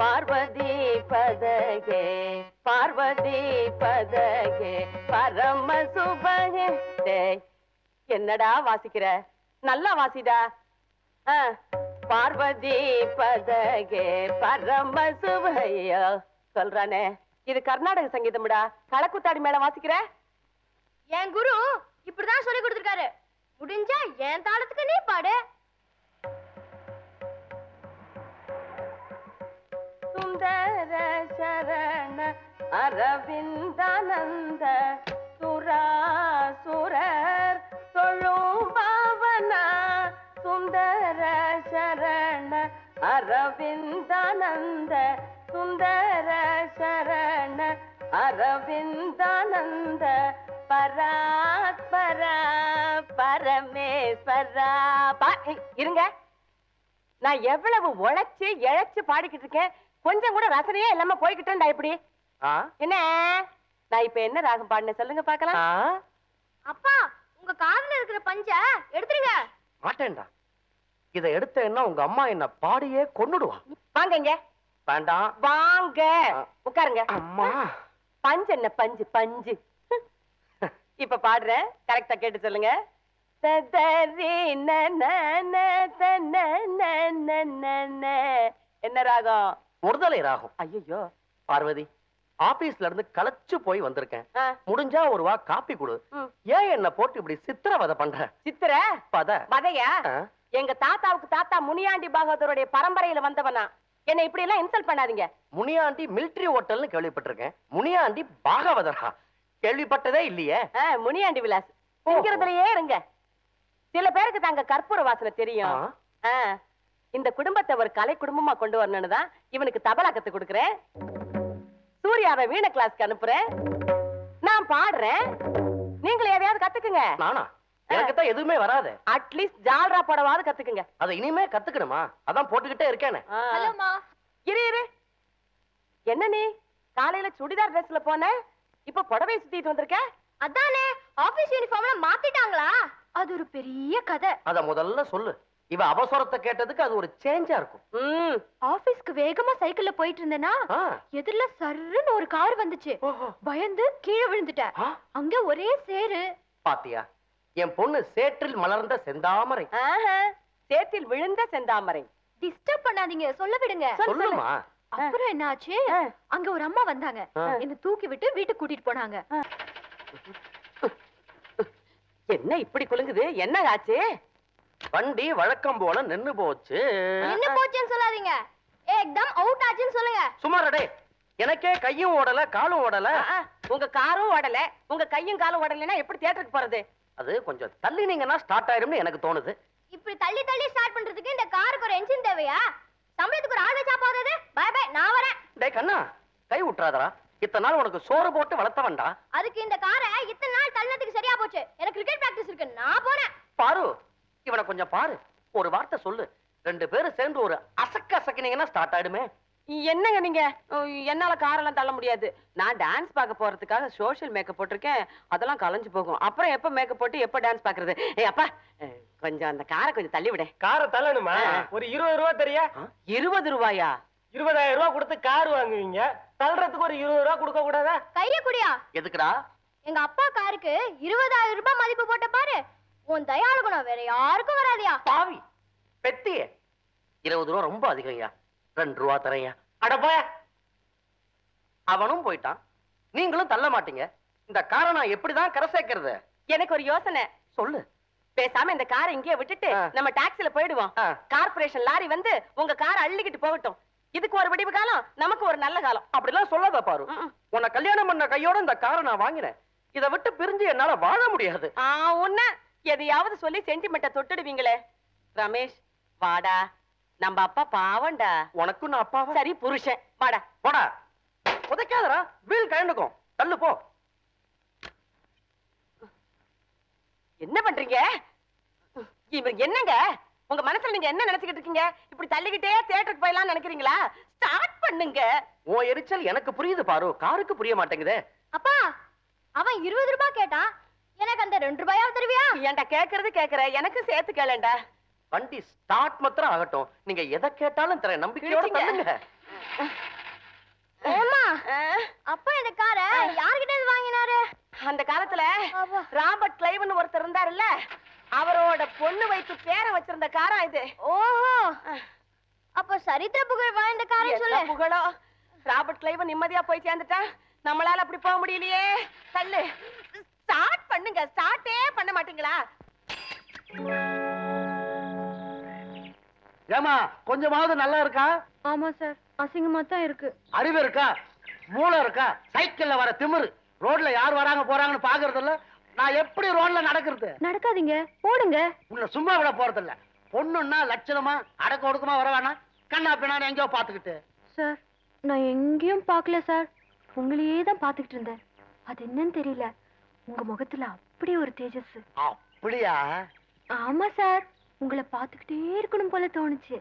பார்வதி பதகே பார்வதி பதகே பரம சுபகே. என்னடா வாசிக்கிற? நல்லா வாசிடா. பார்வதி பதகே பரம சுபையா சொல்றானே. இது கர்நாடக சங்கீதம்டா. களக்குத்தாடி மேல வாசிக்கிற? என் குரு இப்படிதான் சொல்லி கொடுத்திருக்காரு. முடிஞ்சா என் தாளத்துக்கு நீ பாடு. சுந்தர சரண அரவிந்தானந்த சுராசுரர் தொழும் பவனா. சுந்தர சரண அரவிந்தானந்த சுந்தர சரண அரவிந்தானந்த பராத்பரா பரமேஸ்வரா. இருங்க, நான் எவ்வளவு உழைச்சு இழைச்சு பாடிக்கிட்டு இருக்கேன். கொஞ்சம் கூட ரசனையே இல்லாம போய்கிட்டேன்டா. இப்படி என்ன? நான் இப்ப என்ன ராகம் பாடினேன் சொல்லுங்க பாக்கலாம். அப்பா, உங்க காதுல இருக்கிற பஞ்ச எடுத்துருங்க. மாட்டேன்டா. இத எடுத்தேன்னா உங்க அம்மா என்ன பாடியே கொன்னுடுவா. வாங்க இங்க. வேண்டாம், வாங்க உட்காருங்க. அம்மா, பஞ்சு என்ன பஞ்சு பஞ்சு. இப்ப பாடுறேன், கரெக்டா கேட்டு சொல்லுங்க. என்ன ராகம்? ஒருதலை ராகம். ஐயோ பார்வதி, ஆபீஸ்ல இருந்து களைச்சு போய் வந்திருக்கேன். முடிஞ்சா ஒரு வா காப்பி கொடு. ஏன் என்ன போட்டு இப்படி சித்திரவதை பண்ற? சித்திர பத வதையா? எங்க தாத்தாவுக்கு தாத்தா முனியாண்டி பாகவதருடைய பரம்பரையில வந்தவனா. என்ன இப்படி எல்லாம் இன்சல்ட் பண்ணாதீங்க. முனியாண்டி மிலிட்டரி ஹோட்டல்னு கேள்விப்பட்டிருக்கேன். முனியாண்டி பாகவதரா கேள்விப்பட்டதே இல்லையே. முனியாண்டி விலாஸ் திங்கிறதுலயே இருங்க. சில பேருக்கு தாங்க கற்பூர வாசனை தெரியும். இந்த குடும்பத்தை ஒரு கலை குடும்பமா கொண்டு வரணும்னு தான் இவனுக்கு தபலா கத்து கொடுக்குறேன். சூர்யாவை வீண கிளாஸ்க்கு அனுப்புறேன். நான் பாடுறேன், நீங்களும் எதையாவது கத்துக்குங்க. நானா? எனக்கு தான் எதுவுமே வராது. அட்லீஸ்ட் ஜால்ரா போடவாது கத்துக்குங்க. அதை இனிமே கத்துக்கணுமா? அதான் போட்டுக்கிட்டே இருக்கேனே. ஹலோமா. இரு. என்ன நீ காலையில சுடிதார் ட்ரெஸ்ல போன, இப்ப புடவை சுத்திட்டு வந்திருக்க? அதானே, ஆபீஸ் யூனிஃபார்ம்ல மாத்திட்டாங்களா? அது ஒரு பெரிய கதை. அத முதல்ல சொல்லு. இவ அவசரத்தை கேட்டதுக்கு அது ஒரு சேஞ்சா இருக்கும். ஆபீஸ்க்கு வேகமா சைக்கிள்ல போயிட்டு இருந்தேனா, எதிரில சர்ருன்னு ஒரு கார் வந்துச்சு. பயந்து கீழே விழுந்துட்டேன். அங்க ஒரே சேரு. பாத்தியா, என் பொண்ணு சேற்றில் மலர்ந்த செந்தாமரை. சேற்றில் விழுந்த செந்தாமரை. டிஸ்டர்ப் பண்ணாதீங்க, சொல்ல விடுங்க. சொல்லுமா. அப்புறம் என்ன ஆச்சு? அங்க ஒரு அம்மா வந்தாங்க. என்ன தூக்கி விட்டு வீட்டுக்கு கூட்டிட்டு போனாங்க. என்ன இப்படி குலுங்குது? என்ன ஆச்சு? வண்டி வழக்கம் போல நின்னு போச்சு. என்ன போச்சுன்னு சொல்லாதீங்க, ஏக்தம் அவுட் ஆச்சுன்னு சொல்லுங்க. சுமாரடே, எனக்கே கையும் ஓடல காலும் ஓடல. உங்க காரும் ஓடல, உங்க கையும் காலும் ஓடலைன்னா எப்படி தியேட்டருக்கு போறது? அது கொஞ்சம் தள்ளினீங்கன்னா ஸ்டார்ட் ஆயிரும்னு எனக்கு தோணுது. இப்படி தள்ளி தள்ளி ஸ்டார்ட் பண்றதுக்கு இந்த காருக்கு ஒரு என்ஜின் தேவையா? சம்பளத்துக்கு ஒரு ஆள் வச்சா போகுது. பை பை, நான் வரேன். டேய் கண்ணா, கை விட்டுறாதடா. இத்தனை நாள் உனக்கு சோறு போட்டு வளர்த்தவன்டா. அதுக்கு இந்த காரை இத்தனை நாள் தள்ளனதுக்கு சரியா போச்சு. எனக்கு கிரிக்கெட் பிராக்டிஸ் இருக்கு, நான் போறேன். பாரு, இவனை கொஞ்சம் பாரு. ஒரு வார்த்தை சொல்லு, ரெண்டு பேரும் சேர்ந்து ஒரு அசக்கினீங்கன்னா ஸ்டார்ட் ஆயிடுமே. என்னங்க நீங்க? என்னால காரெல்லாம் தள்ள முடியாது. நான் டான்ஸ் பார்க்க போறதுக்காக சோஷியல் மேக்கப் போட்டிருக்கேன். அதெல்லாம் கலைஞ்சு போகும். அப்புறம் எப்ப மேக்கப் போட்டு எப்ப டான்ஸ் பாக்குறது? அப்பா, கொஞ்சம் அந்த காரை கொஞ்சம் தள்ளி விட. காரை தள்ளணுமா? ஒரு 20 ரூபாய் தெரியா? 20 ரூபாயா? 20,000 ரூபாய் கொடுத்து கார் வாங்குவீங்க, தள்ளுறதுக்கு ஒரு 20 ரூபாய் கொடுக்க கூடாதா? கைய குடியா. எதுக்குடா? எங்க அப்பா காருக்கு 20,000 ரூபாய் மதிப்பு போட்ட பாரு. உன் தயாளு குணம் வேற யாருக்கும் வராதியா. பாவி பெத்தியே, 20 ரூபாய் ரொம்ப அதிகம்யா. 2 ரூபாய் தரையா. அடப்பா, அவனும் போயிட்டான், நீங்களும் தள்ள மாட்டீங்க. இந்த காரை நான் எப்படிதான் கரை சேர்க்கிறது? எனக்கு ஒரு யோசனை. சொல்லு. பேசாம இந்த காரை இங்கேயே விட்டுட்டு நம்ம டாக்ஸில போயிடுவோம். கார்பரேஷன் லாரி வந்து உங்க காரை அள்ளிக்கிட்டு போகட்டும். இதுக்கு ஒரு விடிவு காலம், நமக்கு ஒரு நல்ல காலம். அப்படிலாம் சொல்லாத பாரு. உன்னை கல்யாணம் பண்ண கையோட இந்த காரை நான் வாங்கினேன். இதை விட்டு பிரிஞ்சு என்னால வாழ முடியாது. உன்ன எதையாவது சொல்லி சென்டிமெண்ட்ட தொட்டுடுவீங்களே. ரமேஷ் வாடா, நம்ம அப்பா பாவண்டா. உனக்கும் நான் அப்பாவா? சரி புருஷன், வாடா. போடா, உதைக்காதடா, வீல் கழண்டுக்கும். தள்ளு போ. என்ன பண்றீங்க? இவர் என்னங்க உங்க மனசுல நீங்க என்ன நினைச்சுக்கிட்டு இருக்கீங்க? இப்படி தள்ளிக்கிட்டே தியேட்டருக்கு போயலாம் நினைக்கிறீங்களா? ஸ்டார்ட் பண்ணுங்க. உன் எரிச்சல் எனக்கு புரியுது பாரு, காருக்கு புரிய மாட்டேங்குதே. அப்பா, அவன் 20 ரூபாய் கேட்டான், எனக்கு அந்த 2 ரூபாயாவது தருவியா? ஏன்டா கேக்குறது கேக்குற, எனக்கு சேர்த்து கேளேன்டா. வண்டி ஸ்டார்ட் மாத்திரம் ஆகட்டும், நீங்க எதை கேட்டாலும் தரேன், நம்பிக்கையோட தள்ளுங்க. ஏம்மா அப்பா இந்த காரை யார்கிட்ட இருந்து வாங்கினாரு? அந்த காலத்துல ராபர்ட் கிளைவ்னு ஒருத்தர் இருந்தாருல்ல, அவரோட பொண்ணு வைத்து பேரை வச்சிருந்த காரா இது. ஓஹோ, அப்ப சரித்திர புகழ் வாழ்ந்த காரை சொல்லு. புகழோ, ராபர்ட் கிளைவ் நிம்மதியா போய் சேர்ந்துட்டா, நம்மளால அப்படி போக முடியலையே. தள்ளு, ஸ்டார்ட் பண்ணுங்க. ஸ்டார்ட்டே பண்ண மாட்டீங்களா? ஏமா கொஞ்சமாவது நல்லா இருக்கா? ஆமா சார், அசிங்கமா தான் இருக்கு. அறிவு இருக்கா? மூளை இருக்கா? சைக்கிள்ல வர திமிரு, ரோட்ல யார் வராங்க போறாங்கன்னு பாக்குறது இல்ல. நான் எப்படி ரோட்ல நடக்கிறது? நடக்காதீங்க, போடுங்க. உன்னை சும்மா விட போறது இல்ல. பொண்ணுன்னா லட்சணமா அடக்க ஒடுக்கமா வர வேணாம். கண்ணா பின்னான்னு எங்கேயோ பாத்துக்கிட்டு. சார், நான் எங்கேயும் பார்க்கல சார், உங்களையே தான் பாத்துக்கிட்டு இருந்தேன். அது என்னன்னு தெரியல, உங்க முகத்துல அப்படி ஒரு தேஜஸ். அப்படியா? ஆமா சார், உங்களை பாத்துக்கிட்டே இருக்கணும் போல தோணுச்சு.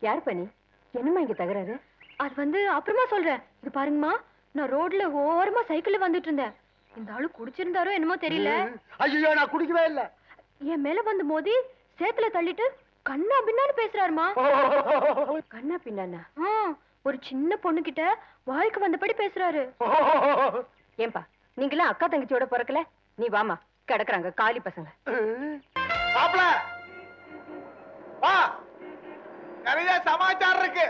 யார் பண்ணி? என்னமா இங்க தகராறு? அது வந்து அப்புறமா சொல்றேன். இது பாருங்கம்மா, நான் ரோட்ல ஓரமா சைக்கிள்ல வந்துட்டு இருந்தேன். இந்த ஆளு குடிச்சிருந்தாரோ என்னமோ தெரியல. ஐயோ, நான் குடிக்கவே இல்ல. என் மேல வந்து மோதி சேத்துல தள்ளிட்டு கண்ணா பின்னான்னு பேசுறாருமா. கண்ணா பின்னானா? ஒரு சின்ன பொண்ணு கிட்ட வாய்க்கு வந்தபடி பேசுறாரு. ஏன்பா, நீங்களா அக்கா தங்கச்சியோட பிறக்கல? நீ வாமா, கிடக்குறாங்க காலி பசங்க. மாப்ள வா, நிறைய சமாச்சாரம் இருக்கு,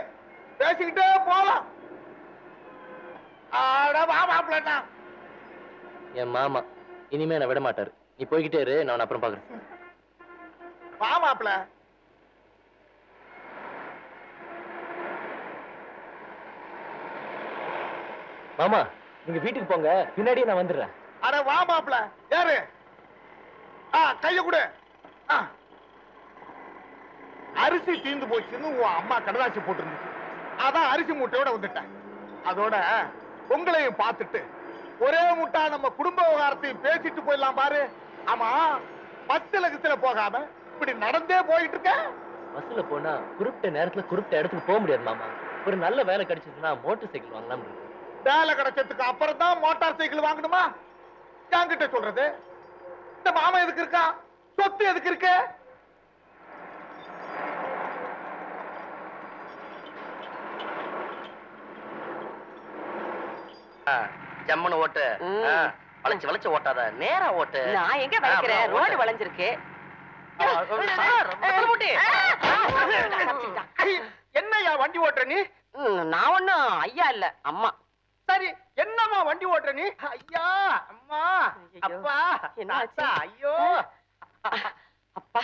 பேசிக்கிட்டே போலாம். ஆட வா மாப்ள. என் மாமா இனிமே நான் விட மாட்டாரு. நீ போய்கிட்டே இரு, நான் அப்புறம் பாக்குறேன். வா மாப்ள. மாமா, நீங்க வீட்டுக்கு போங்க, பின்னாடியே நான் வந்துடுறேன். அட வா மாப்ள, யாரு? கைய கொடு. அரிசி தீந்து போச்சுன்னு உன் அம்மா கடலாசி போட்டுருந்துச்சு. அதான் அரிசி மூட்டையோட வந்துட்டேன். அதோட உங்களையும் பார்த்துட்டு ஒரே முட்டா நம்ம குடும்ப விவகாரத்தையும் பேசிட்டு போயிடலாம் பாரு. ஆமா, பஸ்ல கிஸ்ல போகாம இப்படி நடந்தே போயிட்டு இருக்க. பஸ்ல போனா குறிப்பிட்ட நேரத்துல குறிப்பிட்ட இடத்துக்கு போக முடியாது மாமா. ஒரு நல்ல வேலை கிடைச்சதுன்னா மோட்டார் சைக்கிள் வாங்கலாம். வேலை கிடைச்சதுக்கு அப்புறம் தான் மோட்டார் சைக்கிள் வாங்கணுமா? என்கிட்ட சொல்றது. இந்த மாமா எதுக்கு இருக்கா? சொத்து எதுக்கு இருக்கு? ஜம்முன்னு ஓட்டு. வளைச்சு வளைச்சு ஓட்டாத, நேரா ஓட்டு. நான் எங்க வளைக்கிறேன்? ரோடு வளைஞ்சிருக்கு. என்னையா வண்டி ஓட்டுற நீ? நான் ஒண்ணும் ஐயா இல்ல, அம்மா. சரி, என்னம்மா வண்டி ஓட்டுற நீ? ஐயா, அம்மா, அப்பா, என்னாச்சு? ஐயோ, அப்பா,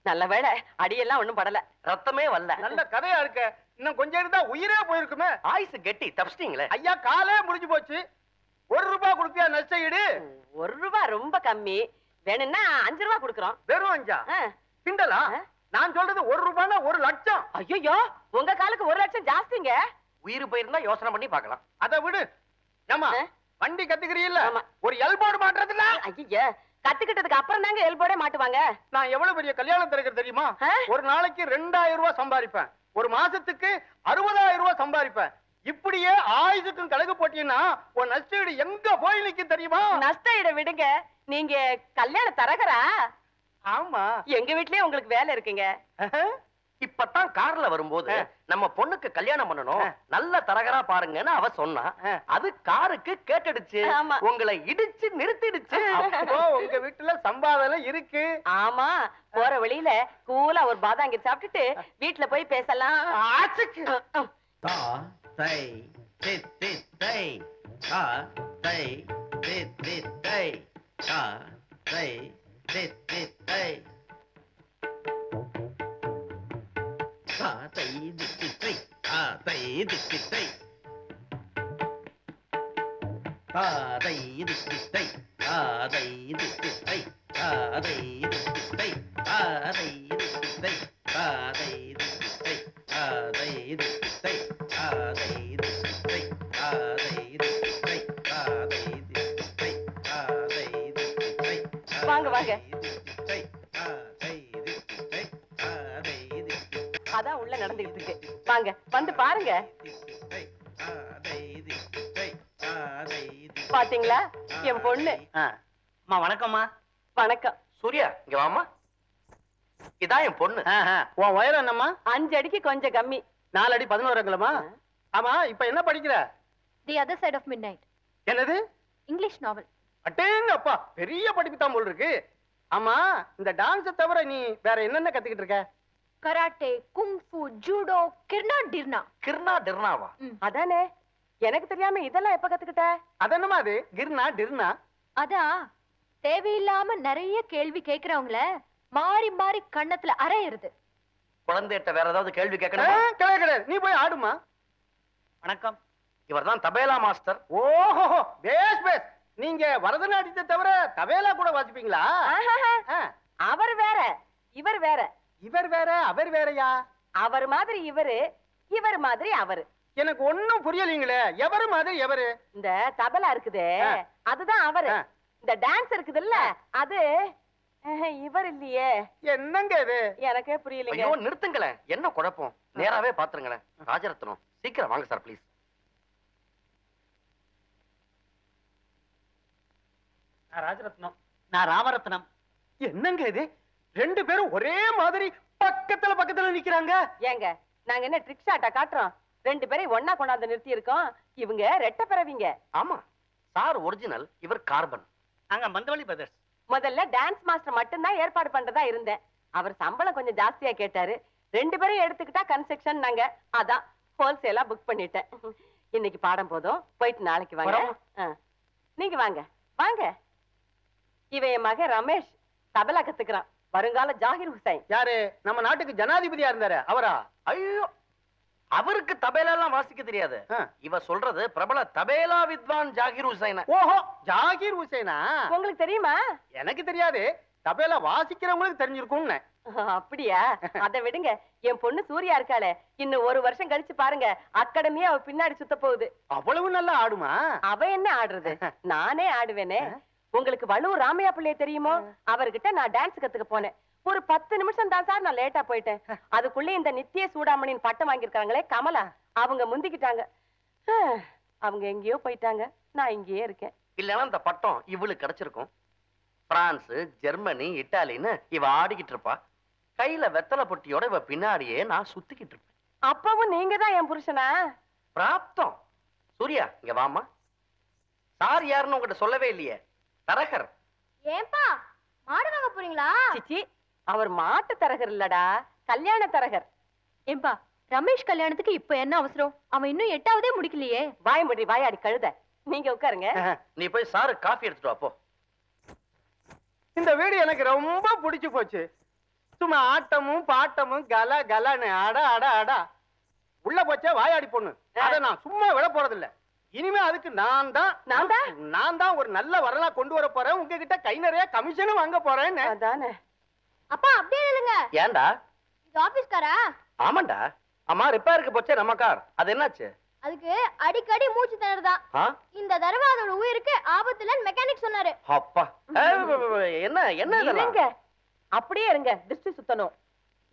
நல்ல வேளை அடியெல்லாம் ஒண்ணும் படல, ரத்தமே வரல. நல்ல கதையா இருக்க. இன்னும் கொஞ்சம் இருந்தா உயிரே போயிருக்குமே. ஆயுசு கெட்டி தப்பிச்சிட்டீங்களே. ஐயா, காலே முடிஞ்சு போச்சு. ₹1 கொடுப்பியா நஷ்ட ஈடு? ₹1 ரொம்ப கம்மி, வேணும்னா ₹5 கொடுக்குறோம். வெறும் 5? கிண்டலா? நான் சொல்றது ₹1 1 லட்சம். ஐயோ, உங்க காலுக்கு 1 லட்சம் ஜாஸ்திங்க. உயிர் போயிருந்தா யோசனை பண்ணி பார்க்கலாம். அதை விடு. ஏமா, வண்டி கத்துக்கிறீல்ல, ஆமா. ஒரு எல்போர்டு மாட்டுறது இல்ல? ஐயா, கத்துக்கிட்டதுக்கு அப்புறம் தாங்க எல்போர்டே மாட்டுவாங்க. நான் எவ்வளவு பெரிய கல்யாணம் திறக்கிறது தெரியுமா? ஒரு நாளைக்கு ₹2000 சம்பாதிப்பேன். ஒரு மாசத்துக்கு ₹60,000 சம்பாதிப்பேன். இப்படியே ஆயுதுக்கும் கழகு போட்டீங்கன்னா உன் நஷ்ட ஈடு எங்க போய் நிக்கும் தெரியுமா? நஷ்ட ஈட விடுங்க, நீங்க கல்யாண தரகரா? ஆமா, எங்க வீட்லயே உங்களுக்கு வேலை இருக்குங்க. இப்பதான் கார்ல வரும்போது நம்ம பொண்ணுக்கு கல்யாணம் பண்ணணும், நல்ல தரகரா பாருங்கன்னு அவ சொன்னா. அது காருக்கு கேட்டுடுச்சு, ஆமா. உங்களை இடிச்சு நிறுத்திடுச்சு. அப்போ உங்க வீட்டுல சம்பாதனை இருக்கு. ஆமா, போற வழியில கூலா ஒரு பாதாங்கி சாப்பிட்டுட்டு வீட்டுல போய் பேசலாம். வாங்க வாங்க, அதான் உள்ள நடந்துகிட்டு இருக்கு. வாங்க வந்து பாருங்க. பாத்தீங்களா, என் பொண்ணு. அம்மா வணக்கம்மா. வணக்கம். சூர்யா, இங்க வாமா. இதான் என் பொண்ணு. உன் உயரம் என்னம்மா? 5 அடிக்கு கொஞ்சம் கம்மி. 4 அடி 11 அங்குலமா? ஆமா, இப்ப என்ன படிக்கிற? The other side of midnight. என்னது? English novel. அட்டேங்கப்பா, பெரிய படிப்பு தான் போல் இருக்கு. ஆமா, இந்த டான்ஸை தவிர நீ வேற என்னென்ன கத்துக்கிட்டு இருக்க? கராட்டே, குங்ஃபு, ஜூடோ, கிர்னா டிர்னா. கிர்னா டிர்னாவா? அதானே, எனக்கு தெரியாம இதெல்லாம் எப்ப கத்துக்கிட்ட? அதென்னமா அது கிர்னா டிர்னா? அதான் தேவையில்லாம நிறைய கேள்வி கேக்குறவங்கள மாறி மாறி கண்ணத்துல அரையிறது. குழந்தைகிட்ட வேற ஏதாவது கேள்வி கேட்கணும்? கிடையாது, நீ போய் ஆடுமா. வணக்கம், இவர்தான் தபேலா மாஸ்டர். ஓஹோ, பேஸ் பேஸ். நீங்க பரதநாட்டியத்தை தவிர தபேலா கூட வாசிப்பீங்களா? அவர் வேற, இவர் வேற. இவர் வேற, அவர் வேறயா? அவர் மாதிரி இவரு, இவர் மாதிரி அவரு. எனக்கு ஒண்ணும் புரியலீங்களே. எவரு மாதிரி எவரு? இந்த தபலா இருக்குதே, அதுதான் அவரு. இந்த டான்ஸ் இருக்குதுல்ல, அது இவர் இல்லையே. என்னங்க இது? எனக்கே புரியலைங்க. ஐயோ நிறுத்துங்களேன், என்ன குழப்பம்? நேராவே பாத்துருங்களேன். ராஜரத்னம், சீக்கிரம் வாங்க சார் ப்ளீஸ். ராஜரத்னம். நான் ராமரத்னம். என்னங்க இது? 2 பேரும் ஒரே மாதிரி பக்கத்துல பக்கத்துல நிக்கிறாங்க. ஏங்க, நாங்க என்ன ட்ரிக் ஷாட்டா காட்டுறோம்? 2 பேரையும் ஒன்னா கொண்டாந்து நிறுத்தி இருக்கோம். இவங்க ரெட்டை பிறவிங்க. ஆமா, சார் ஒரிஜினல், இவர் கார்பன். நாங்க மந்தவழி பிரதர்ஸ். முதல்ல டான்ஸ் மாஸ்டர் மட்டும்தான் ஏற்பாடு பண்றதா இருந்தேன். அவர் சம்பளம் கொஞ்சம் ஜாஸ்தியா கேட்டாரு. 2 பேரையும் எடுத்துக்கிட்டா கன்ஸ்ட்ரக்ஷன் நாங்க, அதான் ஹோல்சேலா புக் பண்ணிட்டேன். இன்னைக்கு பாடம் போதும், போயிட்டு நாளைக்கு வாங்க. நீங்க வாங்க வாங்க. இவன் என் மகன் ரமேஷ், தபலா கத்துக்கிறான். வருங்கால ஜாகிர் ஹுசைன். யாரு? நம்ம நாட்டுக்கு ஜனாதிபதியா இருந்தாரு அவரா? ஐயோ, அவருக்கு தபேலா எல்லாம் வாசிக்க தெரியாது. இவ சொல்றது பிரபல தபேலா வித்வான் ஜாகிர் ஹுசைன். ஓஹோ, ஜாகிர் ஹுசைனா? உங்களுக்கு தெரியுமா? எனக்கு தெரியாது, தபேலா வாசிக்கிறவங்களுக்கு தெரிஞ்சிருக்கும்னு. அப்படியா? அதை விடுங்க. என் பொண்ணு சூர்யா இருக்காளே, இன்னும் 1 வருஷம் கழிச்சு பாருங்க, அகாடமியா அவ பின்னாடி சுத்த போகுது. அவ்வளவு நல்லா ஆடுமா? அவ என்ன ஆடுறது, நானே ஆடுவேனே. உங்களுக்கு வள்ளுவர் ராமையா பிள்ளைய தெரியுமோ? அவர்கிட்ட நான் டான்ஸ் கத்துக்க போனேன். ஒரு 10 நிமிஷம் தான் சார் நான் லேட்டா போயிட்டேன். அதுக்குள்ள இந்த நித்திய சூடாமணியின் பட்டம் வாங்கியிருக்காங்களே கமலா, அவங்க முந்திக்கிட்டாங்க. அவங்க எங்கேயோ போயிட்டாங்க, நான் இங்கேயே இருக்கேன். இல்லன்னா இந்த பட்டம் இவளுக்கு கிடைச்சிருக்கும். பிரான்ஸ், ஜெர்மனி, இட்டாலின்னு இவ ஆடிக்கிட்டு இருப்பா. கையில வெத்தலை பொட்டியோட இவ பின்னாடியே நான் சுத்திக்கிட்டு இருப்பேன். அப்பவும் நீங்க தான் என் புருஷனா? பிராப்தம். சூர்யா, இங்க வாமா. சார் யாருன்னு உங்ககிட்ட சொல்லவே இல்லையே. தரகர். ஏன்பா மாடு வாங்க போறீங்களா? சிச்சி, அவர் மாட்டு தரகர் இல்லடா, கல்யாண தரகர். ஏன்பா, ரமேஷ் கல்யாணத்துக்கு இப்ப என்ன அவசரம்? அவன் இன்னும் 8ஆவதே முடிக்கலையே. வாய் முடி வாயாடி கழுத. நீங்க உட்காருங்க. நீ போய் சாரு காஃபி எடுத்துட்டு வா போ. இந்த வீடு எனக்கு ரொம்ப பிடிச்சு போச்சு. சும்மா ஆட்டமும் பாட்டமும் கல கலன்னு அட அட அடா. உள்ள போச்சே வாயாடி பொண்ணு, அத நான் சும்மா விட போறதில்ல. இனிமே அதுக்கு நான் தான் ஒரு நல்ல வரலா கொண்டு வர போறேன். உங்ககிட்ட கை நிறைய கமிஷனும் வாங்க போறேன். அதானே. அப்பா அப்படியே இல்லைங்க. ஏன்டா? இது ஆபீஸ் காரா? ஆமாண்டா. அம்மா ரிப்பேருக்கு போச்சே நம்ம கார், அது என்னாச்சு? அதுக்கு அடிக்கடி மூச்சு திணறுதான். இந்த தடவை அதோட உயிருக்கு ஆபத்துலன்னு மெக்கானிக் சொன்னாரு. அப்பா, என்ன என்ன இருங்க, அப்படியே இருங்க. திருஷ்டி சுத்தணும்.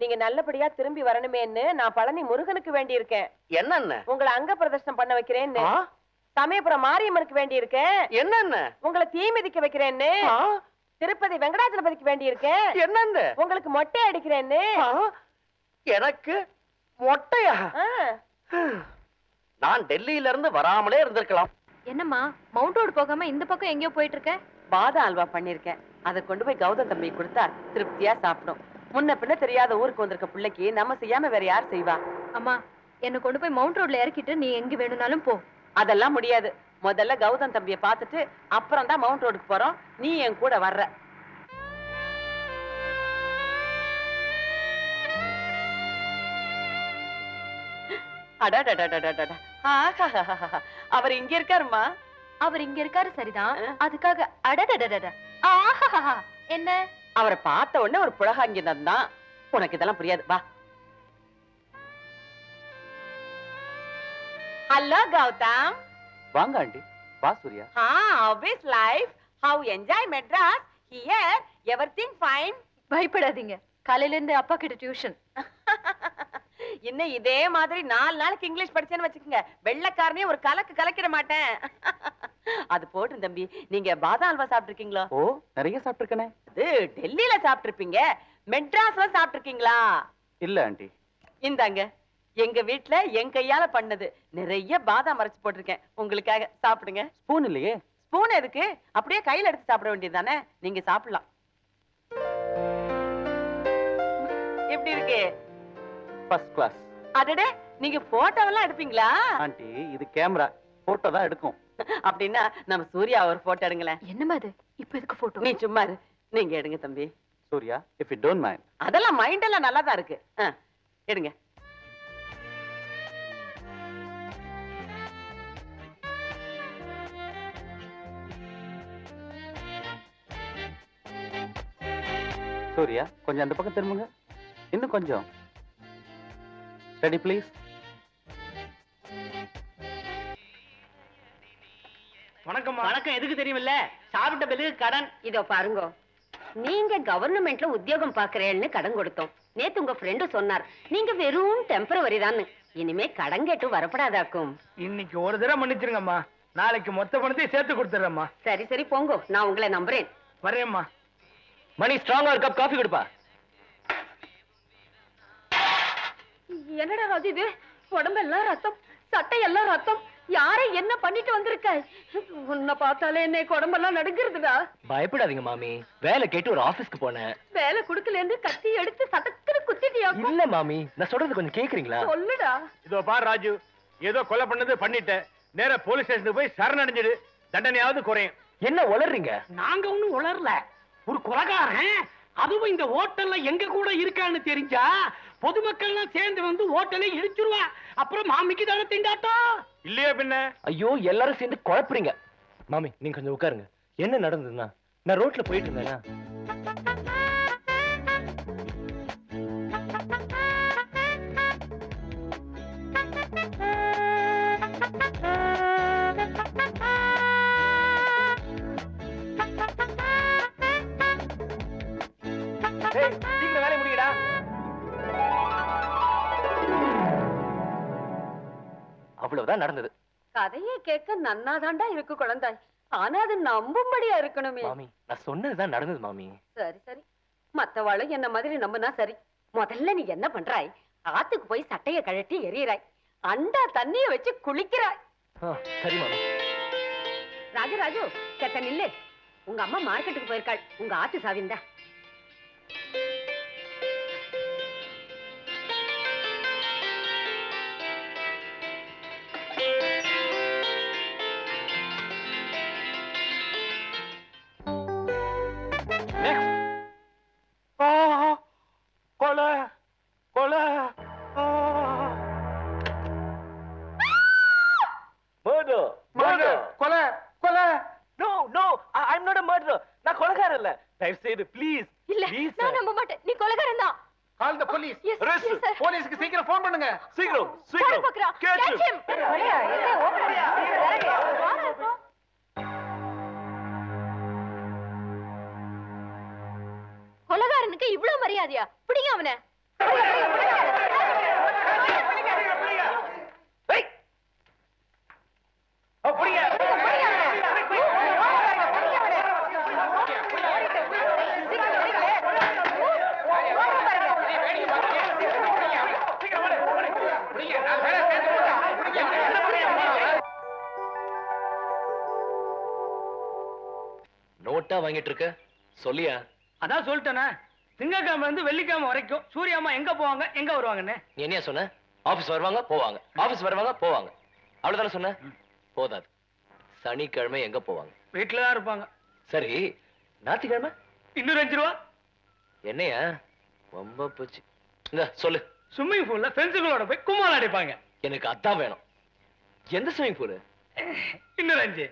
நீங்க நல்லபடியா திரும்பி வரணுமேன்னு நான் பழனி முருகனுக்கு வேண்டி இருக்கேன். என்னென்ன? உங்களை அங்க பிரதர்ஷனம் பண்ண வைக்கிறேன்னு. சமயபுரம் மாரியம்மனுக்கு வேண்டி இருக்கேன். என்னென்ன? உங்களை தீ மிதிக்க வைக்கிறேன்னு. திருப்பதி வெங்கடாச்சலபதிக்கு வேண்டி இருக்கேன். என்னென்ன? உங்களுக்கு மொட்டை அடிக்கிறேன்னு. எனக்கு மொட்டையா? நான் டெல்லியில இருந்து வராமலே இருந்திருக்கலாம். என்னம்மா, மவுண்ட் ரோடு போகாம இந்த பக்கம் எங்கேயோ போயிட்டு இருக்க? பாதாம் அல்வா பண்ணிருக்கேன். அதை கொண்டு போய் கௌதம் தம்பி கொடுத்தா திருப்தியா சாப்பிடும். முன்ன பின்ன தெரியாத ஊருக்கு வந்திருக்க பிள்ளைக்கு நம்ம செய்யாம வேற யார் செய்வா? அம்மா, என்ன கொண்டு போய் மவுண்ட் ரோட்ல இறக்கிட்டு நீ எங்க வேணும்னாலும் போ. அதெல்லாம் முடியாது. முதல்ல கௌதம் தம்பிய பாத்துட்டு அப்புறம் தான் மவுண்ட் ரோடுக்கு போறோம். நீ என் கூட வர்ற. அவர் இங்க இருக்காருமா. அவர் இங்க இருக்காரு சரிதான், அதுக்காக அடடடட என்ன? அவரை பார்த்த உடனே ஒரு புலகாங்கிதம் தான். உனக்கு இதெல்லாம் புரியாது, வா. ஹலோ கௌதம். வாங்க ஆண்டி. வா Surya. Office life, how enjoy Madras. Here everything fine. பயப்படாதீங்க, காலையில இருந்து அப்பா கிட்ட டியூஷன். இன்னும் இதே மாதிரி 4 நாளைக்கு இங்கிலீஷ் படிச்சேன்னு வச்சுக்கோங்க, வெள்ளைக்காரனே ஒரு கலக்கு கலக்கிட மாட்டேன். அது போட்டு தம்பி, நீங்க பாதாம் அல்வா சாப்பிட்டுருக்கீங்களா? ஓ, நிறைய சாப்பிட்டுருக்கனே. அது டெல்லியில சாப்பிட்டுருப்பீங்க, மெட்ராஸ்ல சாப்பிட்டுருக்கீங்களா? இல்ல ஆண்டி. இந்தாங்க, எங்க வீட்ல என் கையால பண்ணது. நிறைய பாதாம் அரைச்சு போட்டிருக்கேன் உங்களுக்காக. சாப்பிடுங்க. ஸ்பூன் இல்லையே. ஸ்பூன் எதுக்கு? அப்படியே கையில எடுத்து சாப்பிட வேண்டியதுதானே. நீங்க சாப்பிடலாம். எப்படி இருக்கு? First class. அடடே, நீங்க போட்டோவெல்லாம் எடுப்பீங்களா? ஆண்டி, இது கேமரா, போட்டோ தான் எடுக்கும். அப்படின்னா நம்ம சூர்யா ஒரு போட்டோ எடுங்களேன். என்னமா அது? இப்ப எதுக்கு போட்டோ? நீ சும்மா இரு. நீங்க எடுங்க தம்பி. Surya, if you don't mind. அதெல்லாம் மைண்ட் எல்லாம் நல்லா தான் இருக்கு. எடுங்க. சூர்யா, கொஞ்சம் அந்த பக்கம் திரும்புங்க. இன்னும் கொஞ்சம். Ready please. வணக்கம். வணக்கம் எதுக்கு தெரியுமில்ல? சாப்பிட்ட பிறகு கடன். இதோ பாருங்க, நீங்க கவர்மெண்ட்ல உத்தியோகம் பாக்குறேன்னு கடன் கொடுத்தோம். நேத்து உங்க ஃப்ரெண்டு சொன்னார் நீங்க வெறும் டெம்பரவரி தான். இனிமே கடன் கேட்டு வரப்படாதாக்கும். இன்னைக்கு ஒரு தடவை மன்னிச்சிருங்கம்மா. நாளைக்கு மொத்த பணத்தையும் சேர்த்து கொடுத்துறேம்மா. சரி சரி போங்க, நான் உங்களை நம்புறேன். வரேம்மா. மணி, ஸ்ட்ராங்கா ஒரு கப் காஃபி கொடுப்பா. என்னடா ராஜு இது? உடம்பெல்லாம் ரத்தம், சட்டையெல்லாம் ரத்தம். யாரை என்ன பண்ணிட்டு வந்திருக்க? உன்னை பார்த்தாலே என்ன உடம்பெல்லாம் நடுங்குறதுடா. பயப்படாதீங்க மாமி, வேலை கேட்டு ஒரு ஆபீஸ்க்கு போனேன். வேலை குடுக்கலேந்து கத்தி எடுத்து சதக்குன்னு குத்திட்டியா? இல்ல மாமி, நான் சொல்றது கொஞ்சம் கேக்குறீங்களா? சொல்லுடா. இதோ பார் ராஜு, ஏதோ கொலை பண்ணது பண்ணிட்ட. நேரா போலீஸ் ஸ்டேஷனுக்கு போய் சரணடைஞ்சிடு. தண்டனையாவது குறையும். என்ன உளறீங்க? நாங்க ஒண்ணும் உளரல. ஒரு கொலைகாரன் அதுவும் இந்த ஹோட்டல்ல எங்க கூட இருக்கான்னு தெரிஞ்சா பொதுமக்கள் எல்லாம் சேர்ந்து வந்து ஹோட்டலை இடிச்சிருவா. அப்புறம் மாமிக்கு தானே திண்டாட்டம். இல்லையா பின்ன? ஐயோ, எல்லாரும் சேர்ந்து குழப்புறீங்க. மாமி, நீங்க கொஞ்சம் உட்காருங்க. என்ன நடந்ததுன்னா, நான் ரோட்ல போயிட்டு இருந்தேனா, சீக்கிரம் வேலை முடியடா. அவ்வளவுதான் நடந்தது. கதையை கேட்க நன்னாதாண்டா இருக்கு குழந்தாய். ஆனா அது நம்பும்படியா இருக்கணுமே. மாமி, நான் சொன்னதுதான் நடந்தது மாமி. சரி சரி, மத்தவாளும் என்ன மாதிரி நம்புனா சரி. முதல்ல நீ என்ன பண்றாய்? ஆத்துக்கு போய் சட்டைய கழட்டி எறியறாய். அண்டா தண்ணிய வச்சு குளிக்கிறாய். சரி மாமி. ராஜராஜு, செத்த நில்லு. உங்க அம்மா மார்க்கெட்டுக்கு போயிருக்காள். உங்க ஆத்து சாவிந்தா. கொலை கொலை. Murder! Murder! கொலை கொலை. No, no, I'm not a murderer. நான் கொலைகாரன் இல்ல. தயவு செய்து ப்ளீஸ். இல்ல, நான் நம்ப மாட்டேன். நீ கொலைகாரன் தான். Call the police. Yes, yes, sir. போலீஸ்க்கு சீக்கிரம் ஃபோன் பண்ணுங்க. சீக்கிரம் போட சீக்கிரம். பாக்குறான். Catch Catch him. him. கொலைகாரனுக்கு இவ்வளவு மரியாதையா? பிடிங்க அவனை. ஏய். புடிங்க. நோட்டா வாங்கிட்டு இருக்க? சொல்லியா? அதான் சொல்லிட்டேனே. திங்கக்கிழமை இருந்து வெள்ளிக்கிழமை வரைக்கும் சூர்யாம்மா எங்க போவாங்க எங்க வருவாங்கன்னு. நீ என்ன சொன்ன? ஆபீஸ் வருவாங்க போவாங்க, ஆபீஸ் வருவாங்க போவாங்க, அவ்வளவுதானே சொன்ன? போதாது. சனிக்கிழமை எங்க போவாங்க? வீட்டுலதான் இருப்பாங்க. சரி, ஞாயிற்றுக்கிழமை? இன்னும் 5 ரூபா. என்னையா ரொம்ப போச்சு. இந்த சொல்லு. ஸ்விம்மிங் பூல்ல ஃப்ரெண்ட்ஸுகளோட போய் கும்மாள் அடிப்பாங்க. எனக்கு அதான் வேணும். எந்த ஸ்விமிங் பூல்? இன்னும் 5.